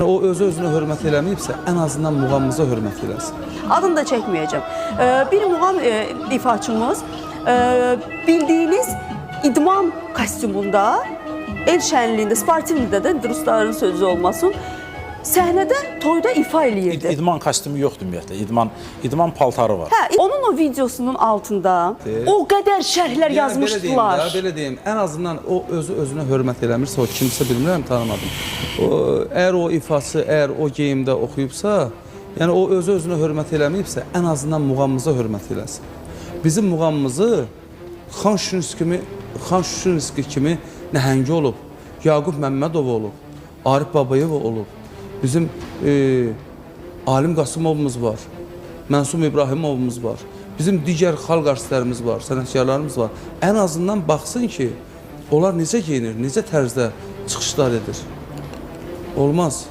O özü-özünə hörmət eləməyibsə, ən azından muğamımıza hörmət eləsin. Adını da çəkməyəcəm. Bir muğam ifaçımız bildiyiniz idman kostyumunda, el şənliyində, sportivlidə də rusların sözü olmasın, səhnədə toyda ifa eləyirdi. İdman kostyumu yoxdur ümumiyyətlə, idman paltarı var. Hə, onun o videosunun altında o qədər şərhlər yazmışdılar. Belə deyim, ən azından o özü-özünə hörmət eləmirsə, o kimsə bilmirəm, tanımadım. Əgər o ifası, əgər o geyimdə oxuyubsa, yəni o özü-özünə hörmət eləməyibsə, ən azından muğamımıza hörmət eləsin. Bizim muğamımızı Xan Şuşinski kimi nəhəngi olub, Yaqub Məmmədov olub, Arif Babayev olub, bizim Alim Qasımovumuz var, Mənsum İbrahimovumuz var, bizim digər xalq artistlərimiz var, sənətkarlarımız var. Ən azından baxsın ki, onlar necə geyinir, necə tərzdə çıxışlar edir. Olmaz.